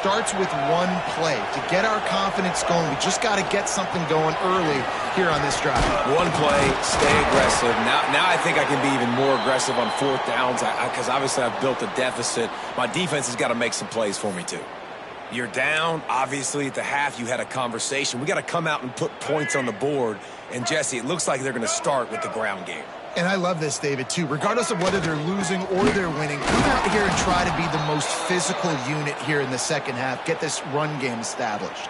starts with one play. To get our confidence going, we just got to get something going early here on this drive. One play, stay aggressive. Now I think I can be even more aggressive on fourth downs because obviously I've built a deficit. My defense has got to make some plays for me too. You're down. Obviously, at the half, you had a conversation. We got to come out and put points on the board. And, Jesse, it looks like they're going to start with the ground game. And I love this, David, too. Regardless of whether they're losing or they're winning, come out here and try to be the most physical unit here in the second half. Get this run game established.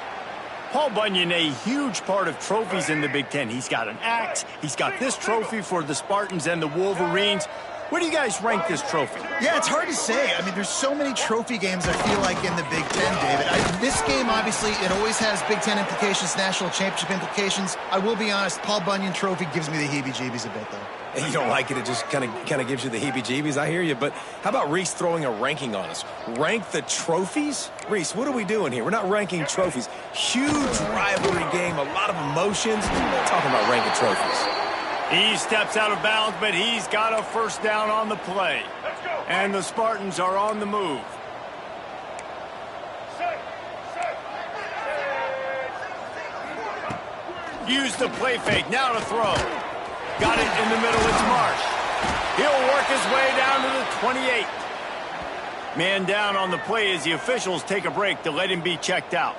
Paul Bunyan, a huge part of trophies in the Big Ten. He's got an axe. He's got this trophy for the Spartans and the Wolverines. Where do you guys rank this trophy? Yeah, it's hard to say. I mean, there's so many trophy games, I feel like, in the Big Ten, David. This game, obviously, it always has Big Ten implications, national championship implications. I will be honest, Paul Bunyan trophy gives me the heebie-jeebies a bit, though. And you don't like it, it just kind of gives you the heebie-jeebies. I hear you, but how about Reese throwing a ranking on us? Rank the trophies? Reese, what are we doing here? We're not ranking trophies. Huge rivalry game, a lot of emotions. We're not talking about ranking trophies. He steps out of bounds, but he's got a first down on the play. And the Spartans are on the move. Use the play fake, now to throw. Got it in the middle, it's Marsh. He'll work his way down to the 28. Man down on the play as the officials take a break to let him be checked out.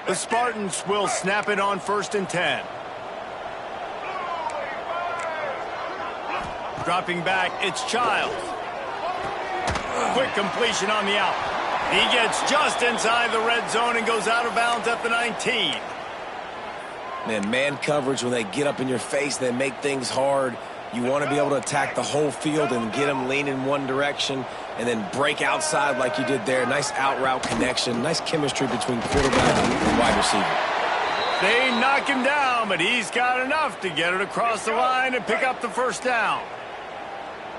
The Spartans will snap it on 1st and 10. Dropping back, it's Childs. Quick completion on the out. He gets just inside the red zone and goes out of bounds at the 19. Man coverage, when they get up in your face, they make things hard. You want to be able to attack the whole field and get them leaning one direction and then break outside like you did there. Nice out route connection. Nice chemistry between quarterback and wide receiver. They knock him down, but he's got enough to get it across the line and pick up the first down.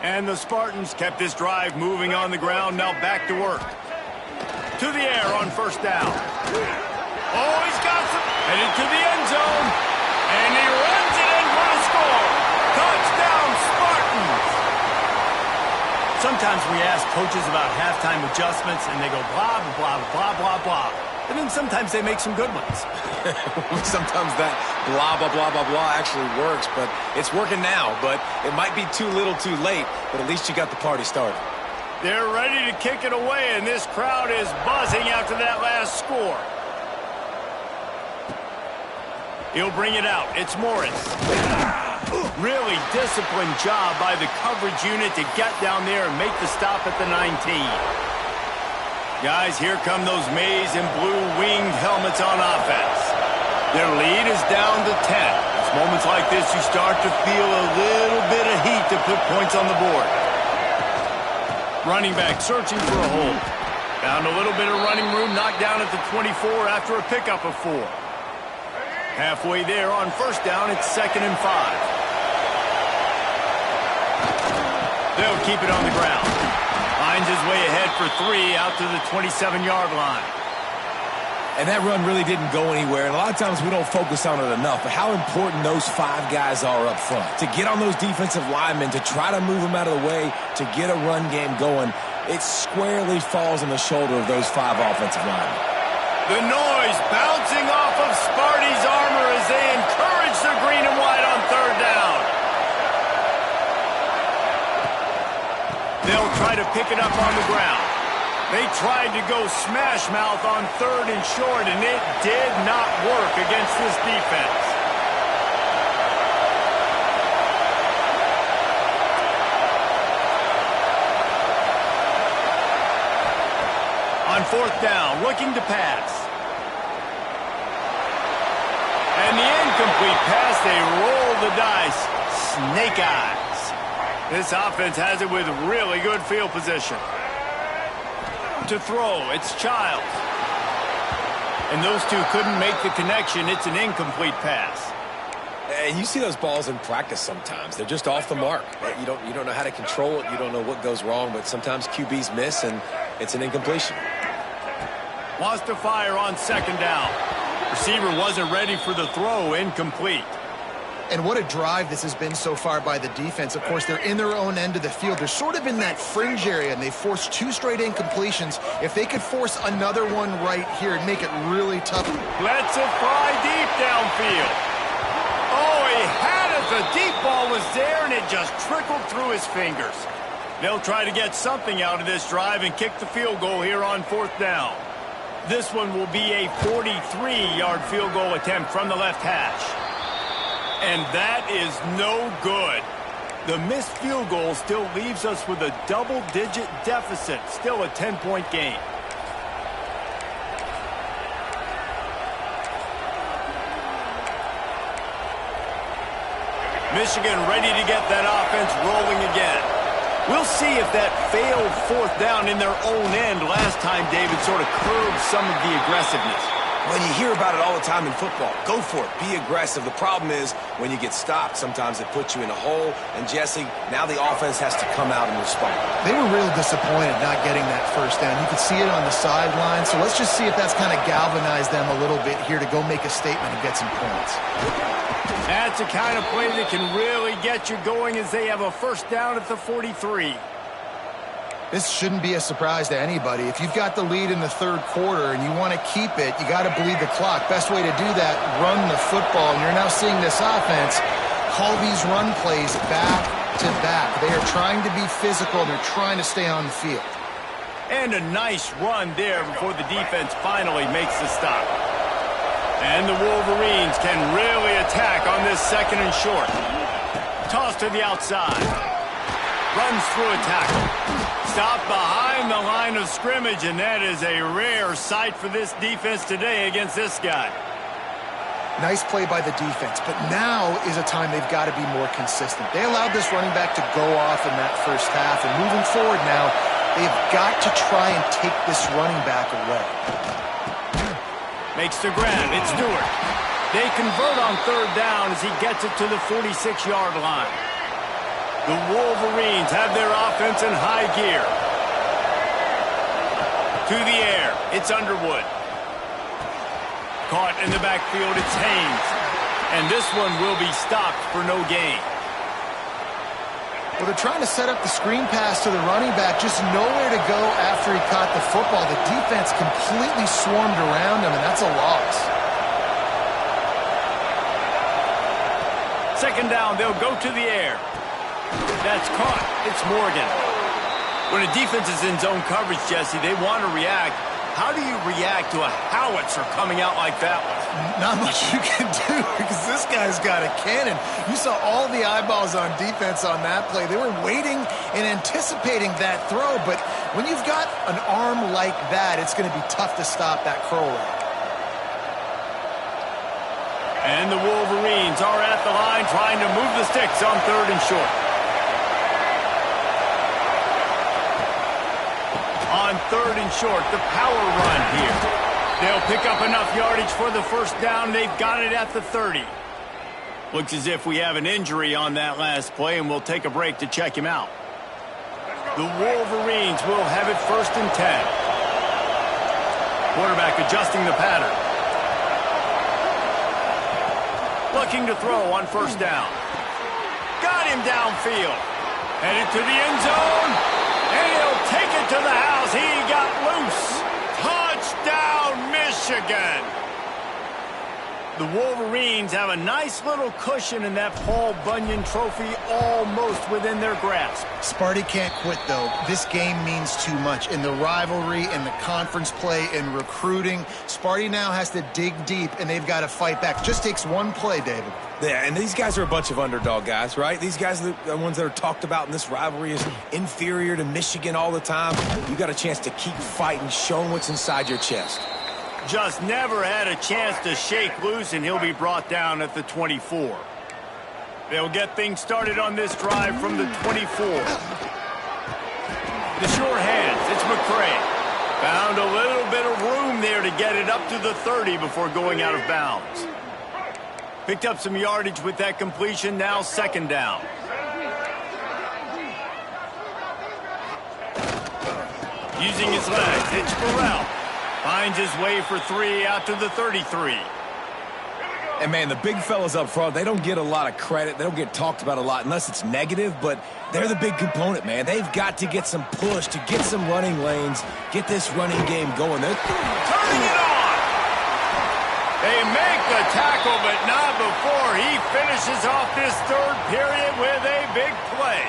And the Spartans kept this drive moving on the ground. Now back to work. To the air on 1st down. Oh, he's got some. Headed to the end zone. And he runs it in for the score. Touchdown, Spartans! Sometimes we ask coaches about halftime adjustments, and they go blah, blah, blah, blah, blah. And then sometimes they make some good ones. Sometimes that blah, blah, blah, blah, blah actually works, but it's working now. But it might be too little too late, but at least you got the party started. They're ready to kick it away, and this crowd is buzzing after that last score. He'll bring it out. It's Morris. Really disciplined job by the coverage unit to get down there and make the stop at the 19. Guys, here come those maize and blue winged helmets on offense. Their lead is down to 10. It's moments like this you start to feel a little bit of heat to put points on the board. Running back searching for a hole. Found a little bit of running room, knocked down at the 24 after a pickup of 4. Halfway there on 1st down, it's 2nd and 5. They'll keep it on the ground. Finds his way ahead for 3 out to the 27-yard line. And that run really didn't go anywhere. And a lot of times we don't focus on it enough. But how important those 5 guys are up front. To get on those defensive linemen, to try to move them out of the way, to get a run game going, it squarely falls on the shoulder of those 5 offensive linemen. The noise bouncing off of Sparty's armor as they encourage the green and white on 3rd down. They'll try to pick it up on the ground. They tried to go smash mouth on 3rd and short, and it did not work against this defense. On 4th down, looking to pass. And the incomplete pass, they roll the dice. Snake eyes. This offense has it with really good field position. To throw, it's Childs. And those two couldn't make the connection. It's an incomplete pass. And you see those balls in practice sometimes. They're just off the mark. You don't know how to control it. You don't know what goes wrong, but sometimes QBs miss, and it's an incompletion. Wants to fire on 2nd down. Receiver wasn't ready for the throw, incomplete. And what a drive this has been so far by the defense. Of course, they're in their own end of the field. They're sort of in that fringe area, and they forced 2 straight incompletions. If they could force another one right here and make it really tough. Let's it fly deep downfield. Oh, he had it. The deep ball was there, and it just trickled through his fingers. They'll try to get something out of this drive and kick the field goal here on 4th down. This one will be a 43-yard field goal attempt from the left hash. And that is no good. The missed field goal still leaves us with a double-digit deficit, still a 10-point game. Michigan ready to get that offense rolling again. We'll see if that failed 4th down in their own end last time David sort of curbed some of the aggressiveness. When you hear about it all the time in football, go for it. Be aggressive. The problem is when you get stopped, sometimes it puts you in a hole. And, Jesse, now the offense has to come out and respond. They were real disappointed not getting that 1st down. You could see it on the sideline. So let's just see if that's kind of galvanized them a little bit here to go make a statement and get some points. That's the kind of play that can really get you going as they have a 1st down at the 43. This shouldn't be a surprise to anybody. If you've got the lead in the 3rd quarter and you want to keep it, you got to bleed the clock. Best way to do that, run the football. And you're now seeing this offense call these run plays back to back. They are trying to be physical, and they're trying to stay on the field. And a nice run there before the defense finally makes the stop. And the Wolverines can really attack on this 2nd and short. Toss to the outside. Runs through a tackle. Stopped behind the line of scrimmage, and that is a rare sight for this defense today against this guy. Nice play by the defense, but now is a time they've got to be more consistent. They allowed this running back to go off in that 1st half, and moving forward now, they've got to try and take this running back away. Makes the grab. It's Stewart. They convert on 3rd down as he gets it to the 46-yard line. The Wolverines have their offense in high gear. To the air. It's Underwood. Caught in the backfield. It's Haynes. And this one will be stopped for no gain. Well, they're trying to set up the screen pass to the running back. Just nowhere to go after he caught the football. The defense completely swarmed around him, and that's a loss. 2nd down. They'll go to the air. That's caught. It's Morgan. When a defense is in zone coverage, Jesse, they want to react. How do you react to a howitzer coming out like that one? Not much you can do because this guy's got a cannon. You saw all the eyeballs on defense on that play. They were waiting and anticipating that throw, but when you've got an arm like that, it's going to be tough to stop that curl route. And the Wolverines are at the line trying to move the sticks on 3rd and short. On 3rd and short, the power run here. They'll pick up enough yardage for the 1st down. They've got it at the 30. Looks as if we have an injury on that last play, and we'll take a break to check him out. The Wolverines will have it 1st and 10. Quarterback adjusting the pattern. Looking to throw on 1st down. Got him downfield. Headed to the end zone. And he'll take it to the house. He got loose. Touchdown, Michigan. The Wolverines have a nice little cushion in that Paul Bunyan trophy almost within their grasp. Sparty can't quit, though. This game means too much. In the rivalry, in the conference play, in recruiting, Sparty now has to dig deep, and they've got to fight back. Just takes one play, David. Yeah, and these guys are a bunch of underdog guys, right? These guys are the ones that are talked about in this rivalry as inferior to Michigan all the time. You got a chance to keep fighting, showing what's inside your chest. Just never had a chance to shake loose, and he'll be brought down at the 24. They'll get things started on this drive from the 24. The sure hands, it's McCray. Found a little bit of room there to get it up to the 30 before going out of bounds. Picked up some yardage with that completion, now 2nd down. Using his legs, it's Burrell. Finds his way for 3 out to the 33. And, man, the big fellas up front, they don't get a lot of credit. They don't get talked about a lot unless it's negative, but they're the big component, man. They've got to get some push, to get some running lanes, get this running game going. They're turning it on. They make the tackle, but not before he finishes off this third period with a big play.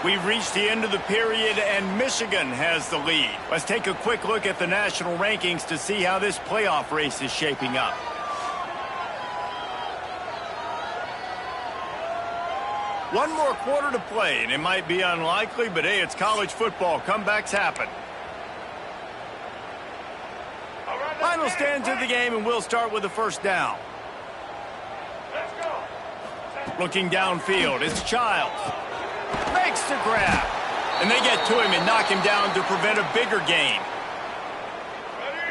We've reached the end of the period, and Michigan has the lead. Let's take a quick look at the national rankings to see how this playoff race is shaping up. One more quarter to play, and it might be unlikely, but hey, it's college football. Comebacks happen. Final stands of the game, and we'll start with the first down. Looking downfield, it's Childs. Makes the grab. And they get to him and knock him down to prevent a bigger gain.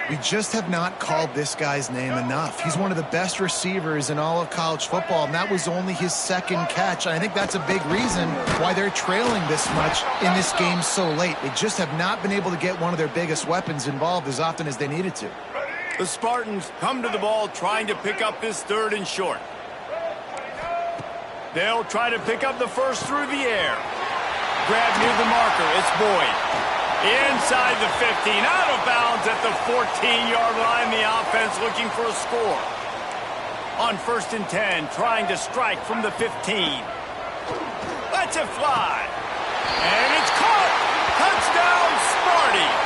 We just have not called this guy's name enough. He's one of the best receivers in all of college football, and that was only his second catch. And I think that's a big reason why they're trailing this much in this game so late. They just have not been able to get one of their biggest weapons involved as often as they needed to. The Spartans come to the ball trying to pick up this third and short. They'll try to pick up the first through the air. Grab near the marker. It's Boyd. Inside the 15, out of bounds at the 14-yard line. The offense looking for a score. On 1st and 10, trying to strike from the 15. Lets it fly. And it's caught. Touchdown, Sparty.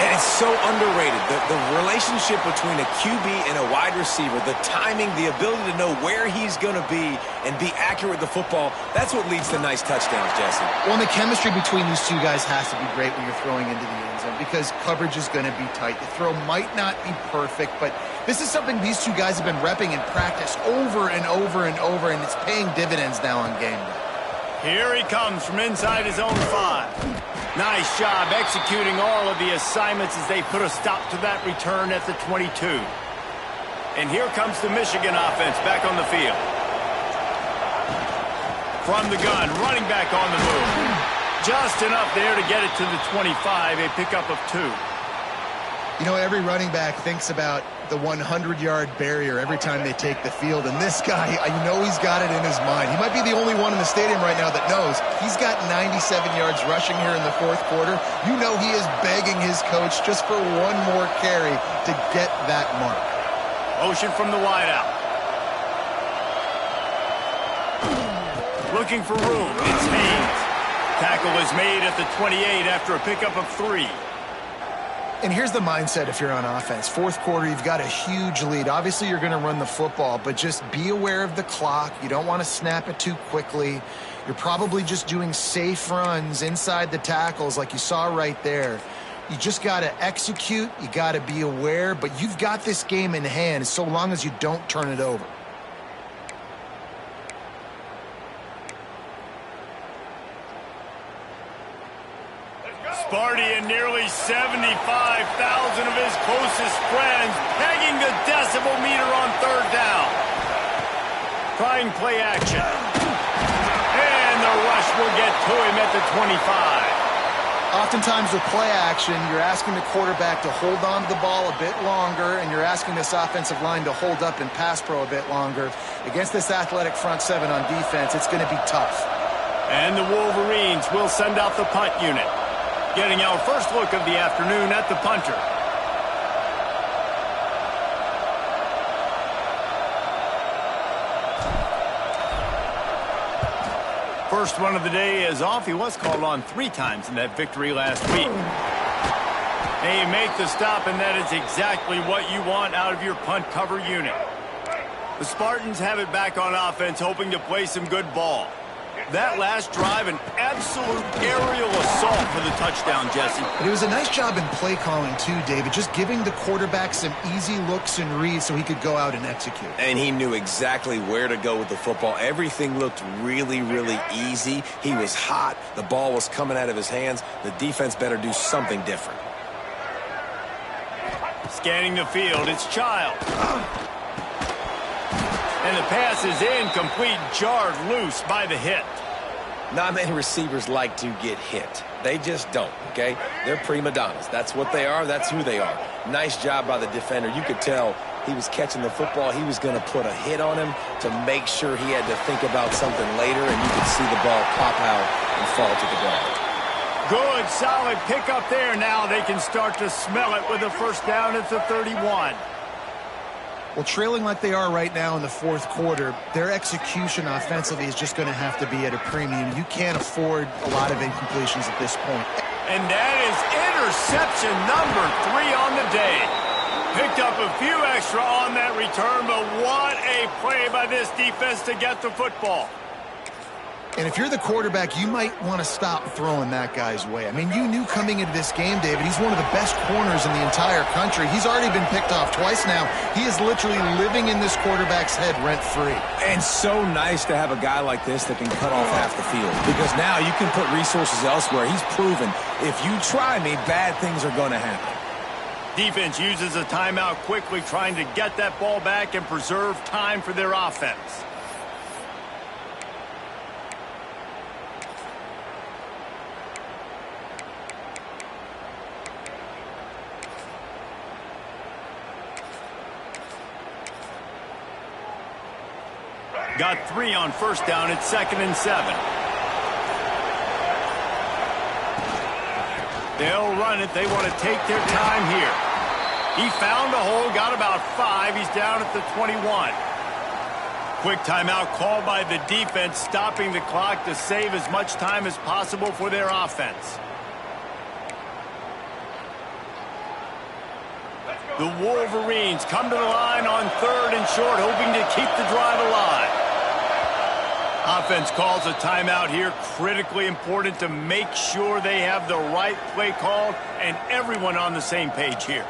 And it's so underrated. The relationship between a QB and a wide receiver, the timing, the ability to know where he's going to be and be accurate with the football, that's what leads to nice touchdowns, Jesse. Well, and the chemistry between these two guys has to be great when you're throwing into the end zone because coverage is going to be tight. The throw might not be perfect, but this is something these two guys have been repping in practice over and over and over, and it's paying dividends now on game day. Here he comes from inside his own 5. Nice job executing all of the assignments as they put a stop to that return at the 22. And here comes the Michigan offense back on the field. From the gun, running back on the move. Just enough there to get it to the 25, a pickup of 2. You know, every running back thinks about the 100-yard barrier every time they take the field. And this guy, you know he's got it in his mind. He might be the only one in the stadium right now that knows he's got 97 yards rushing here in the fourth quarter. You know he is begging his coach just for one more carry to get that mark. Motion from the wideout. Looking for room. It's Haynes. Tackle is made at the 28 after a pickup of 3. And here's the mindset if you're on offense. Fourth quarter, you've got a huge lead. Obviously, you're going to run the football, but just be aware of the clock. You don't want to snap it too quickly. You're probably just doing safe runs inside the tackles like you saw right there. You just got to execute. You got to be aware, but you've got this game in hand so long as you don't turn it over. Sparty and nearly 75,000 of his closest friends pegging the decibel meter on third down. Trying play action. And the rush will get to him at the 25. Oftentimes with play action, you're asking the quarterback to hold on to the ball a bit longer, and you're asking this offensive line to hold up in pass pro a bit longer. Against this athletic front 7 on defense, it's going to be tough. And the Wolverines will send out the punt unit. Getting our first look of the afternoon at the punter. First one of the day is off. He was called on 3 times in that victory last week. They make the stop, and that is exactly what you want out of your punt cover unit. The Spartans have it back on offense, hoping to play some good ball. That last drive, an absolute aerial assault for the touchdown, Jesse. But it was a nice job in play calling, too, David, just giving the quarterback some easy looks and reads so he could go out and execute. And he knew exactly where to go with the football. Everything looked really, really easy. He was hot. The ball was coming out of his hands. The defense better do something different. Scanning the field, it's Childs. And the pass is incomplete, jarred loose by the hit. Not many receivers like to get hit. They just don't, okay? They're prima donnas. That's what they are. That's who they are. Nice job by the defender. You could tell he was catching the football, he was going to put a hit on him to make sure he had to think about something later, and you could see the ball pop out and fall to the ground. Good, solid pickup there. Now they can start to smell it with a first down at the 31. Well, trailing like they are right now in the fourth quarter, their execution offensively is just going to have to be at a premium. You can't afford a lot of incompletions at this point. And that is interception number 3 on the day. Picked up a few extra on that return, but what a play by this defense to get the football. And if you're the quarterback, you might want to stop throwing that guy's way. I mean, you knew coming into this game, David, he's one of the best corners in the entire country. He's already been picked off twice now. He is literally living in this quarterback's head rent-free. And so nice to have a guy like this that can cut off half the field, because now you can put resources elsewhere. He's proven if you try me, bad things are going to happen. Defense uses a timeout quickly, trying to get that ball back and preserve time for their offense. Got 3 on first down at 2nd and 7. They'll run it. They want to take their time here. He found a hole, got about 5. He's down at the 21. Quick timeout called by the defense, stopping the clock to save as much time as possible for their offense. The Wolverines come to the line on 3rd and short, hoping to keep the drive alive. Offense calls a timeout here. Critically important to make sure they have the right play called and everyone on the same page here.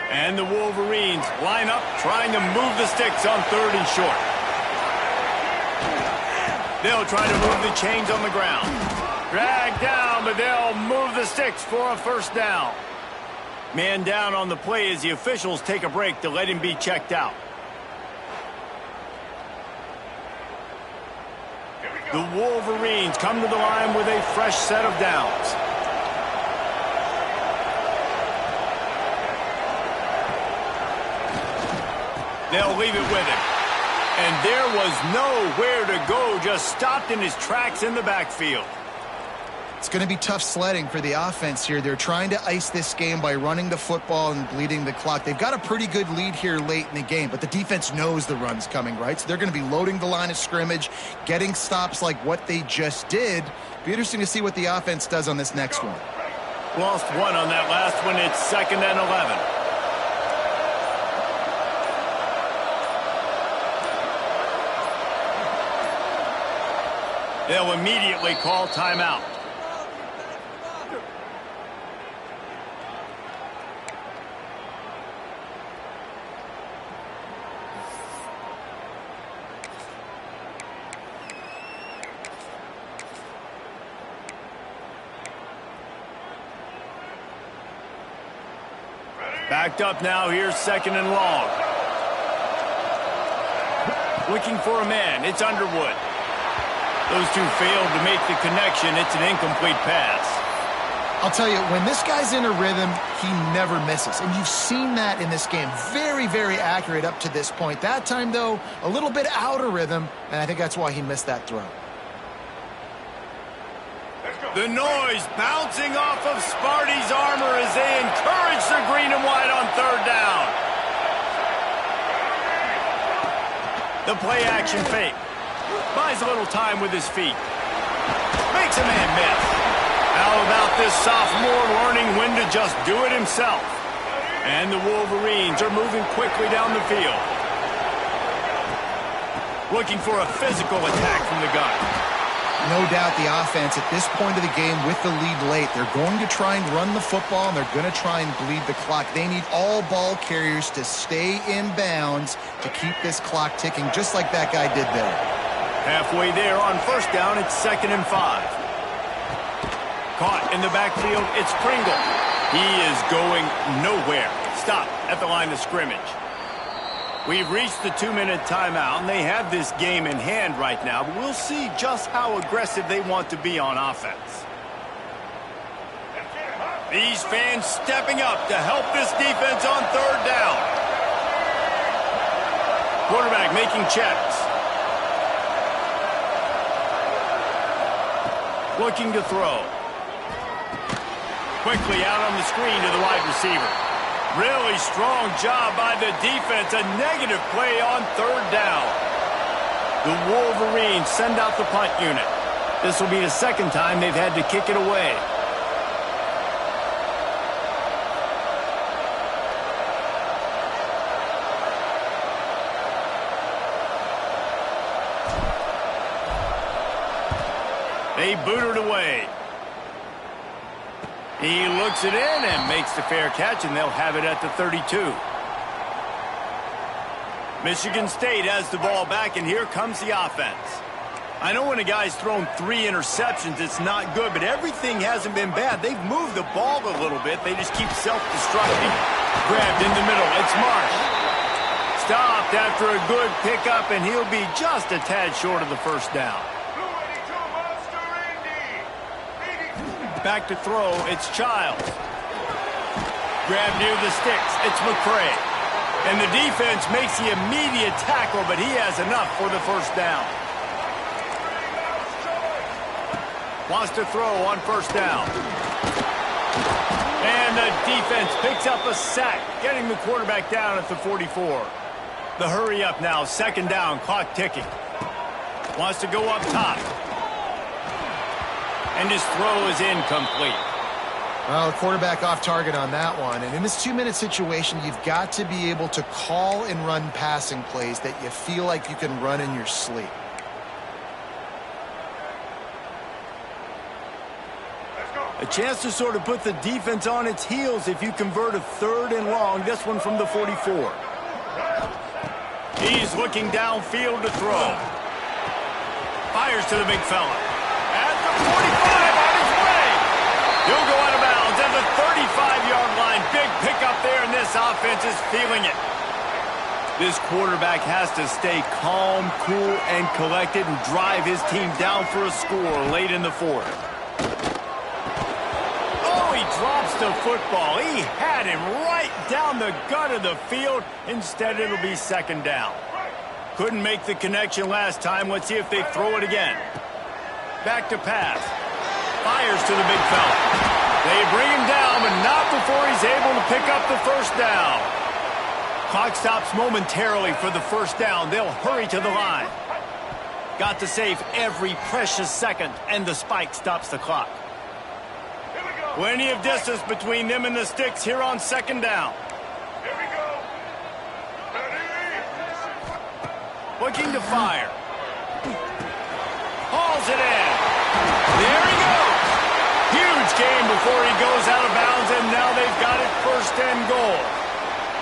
And the Wolverines line up, trying to move the sticks on 3rd and short. They'll try to move the chains on the ground. Drag down, but they'll move the sticks for a first down. Man down on the play as the officials take a break to let him be checked out. The Wolverines come to the line with a fresh set of downs. They'll leave it with him. And there was nowhere to go, just stopped in his tracks in the backfield. It's going to be tough sledding for the offense here. They're trying to ice this game by running the football and bleeding the clock. They've got a pretty good lead here late in the game, but the defense knows the run's coming, right? So they're going to be loading the line of scrimmage, getting stops like what they just did. Be interesting to see what the offense does on this next one. Lost 1 on that last one. It's 2nd and 11. They'll immediately call timeout. Backed up now. Here's 2nd and long. Looking for a man. It's Underwood. Those two failed to make the connection. It's an incomplete pass. I'll tell you, when this guy's in a rhythm, he never misses. And you've seen that in this game. Very, very accurate up to this point. That time, though, a little bit out of rhythm, and I think that's why he missed that throw. The noise bouncing off of Sparty's armor as they encourage the green and white on 3rd down. The play action fake. Buys a little time with his feet. Makes a man miss. How about this sophomore learning when to just do it himself? And the Wolverines are moving quickly down the field. Looking for a physical attack from the gun. No doubt the offense at this point of the game with the lead late, they're going to try and run the football, and they're going to try and bleed the clock. They need all ball carriers to stay in bounds to keep this clock ticking, just like that guy did there. Halfway there on first down, it's 2nd and 5. Caught in the backfield, it's Pringle. He is going nowhere. Stop at the line of scrimmage. We've reached the 2-minute timeout, and they have this game in hand right now, but we'll see just how aggressive they want to be on offense. These fans stepping up to help this defense on third down. Quarterback making checks. Looking to throw. Quickly out on the screen to the wide receiver. Really strong job by the defense. A negative play on third down. The Wolverines send out the punt unit. This will be the second time they've had to kick it away. They boot it away. He looks it in and makes the fair catch, and they'll have it at the 32. Michigan State has the ball back, and here comes the offense. I know when a guy's thrown 3 interceptions, it's not good, but everything hasn't been bad. They've moved the ball a little bit. They just keep self-destructing. Grabbed in the middle. It's Marsh. Stopped after a good pickup, and he'll be just a tad short of the first down. Back to throw, it's Childs. Grabbed near the sticks, it's McCray. And the defense makes the immediate tackle, but he has enough for the first down. Wants to throw on first down. And the defense picks up a sack, getting the quarterback down at the 44. The hurry up now, second down, clock ticking. Wants to go up top. And his throw is incomplete. Well, the quarterback off target on that one. And in this 2-minute situation, you've got to be able to call and run passing plays that you feel like you can run in your sleep. A chance to sort of put the defense on its heels if you convert a 3rd and long. This one from the 44. He's looking downfield to throw. Fires to the big fella. At the 45 on his way. He'll go out of bounds at the 35-yard line. Big pickup there, and this offense is feeling it. This quarterback has to stay calm, cool, and collected and drive his team down for a score late in the 4th. Oh, he drops the football. He had him right down the gut of the field. Instead, it'll be second down. Couldn't make the connection last time. Let's see if they throw it again. Back to pass. Fires to the big fella. They bring him down, but not before he's able to pick up the first down. Clock stops momentarily for the first down. They'll hurry to the line. Got to save every precious second, and the spike stops the clock. Plenty of distance between them and the sticks here on second down. Here we go. Looking to fire. Hauls it in. There he goes. Huge game before he goes out of bounds, and now they've got it 1st and goal.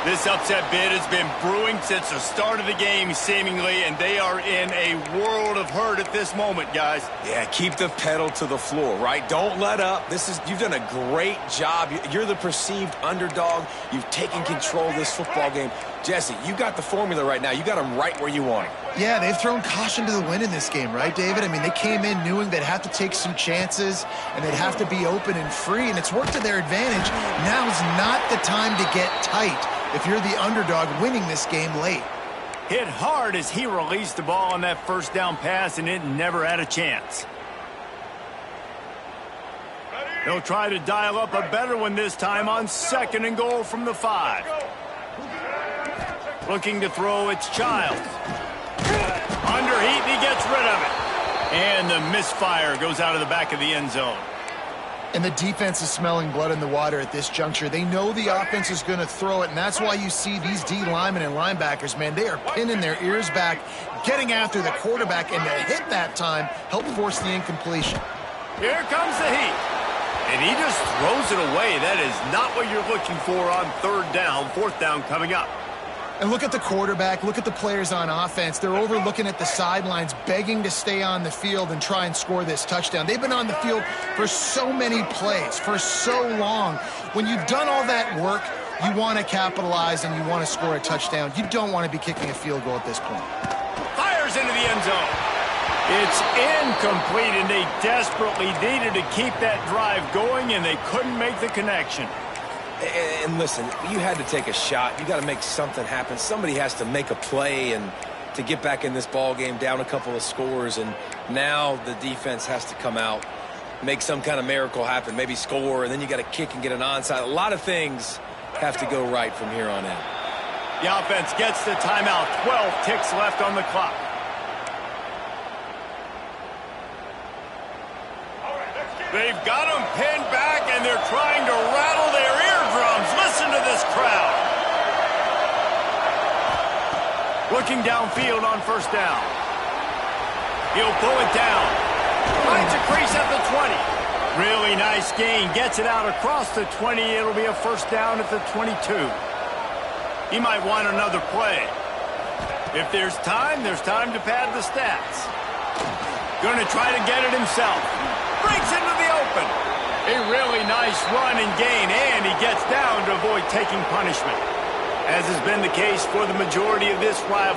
This upset bid has been brewing since the start of the game, seemingly, and they are in a world of hurt at this moment, guys. Yeah, keep the pedal to the floor, right? Don't let up. You've done a great job. You're the perceived underdog. You've taken control of this football game. Jesse, you got the formula right now. You got them right where you want them. Yeah, they've thrown caution to the wind in this game, right, David? I mean, they came in knowing they'd have to take some chances and they'd have to be open and free, and it's worked to their advantage. Now's not the time to get tight if you're the underdog winning this game late. Hit hard as he released the ball on that first down pass, and it never had a chance. They'll try to dial up a better one this time on 2nd and goal from the 5. Looking to throw, it's Childs. Under heat, and he gets rid of it. And the misfire goes out of the back of the end zone. And the defense is smelling blood in the water at this juncture. They know the offense is going to throw it, and that's why you see these D linemen and linebackers, man, they are pinning their ears back, getting after the quarterback, and to hit that time help force the incompletion. Here comes the heat. And he just throws it away. That is not what you're looking for on 3rd down. 4th down coming up. And look at the quarterback, look at the players on offense. They're overlooking at the sidelines, begging to stay on the field and try and score this touchdown. They've been on the field for so many plays, for so long. When you've done all that work, You want to capitalize and you want to score a touchdown. You don't want to be kicking a field goal at this point. Fires into the end zone. It's incomplete, and they desperately needed to keep that drive going, and they couldn't make the connection. And listen, you had to take a shot. You got to make something happen. Somebody has to make a play and to get back in this ball game, down a couple of scores, and now the defense has to come out, make some kind of miracle happen, maybe score, and then you got to kick and get an onside. A lot of things have to go right from here on in. The offense gets the timeout. 12 ticks left on the clock. They've got them pinned back, and they're trying to rattle their eardrums. Listen to this crowd. Looking downfield on first down. He'll pull it down. Finds a crease at the 20. Really nice gain. Gets it out across the 20. It'll be a first down at the 22. He might want another play. If there's time to pad the stats. Going to try to get it himself. Breaks into the open. A really nice run and gain, and he gets down to avoid taking punishment. As has been the case for the majority of this rivalry.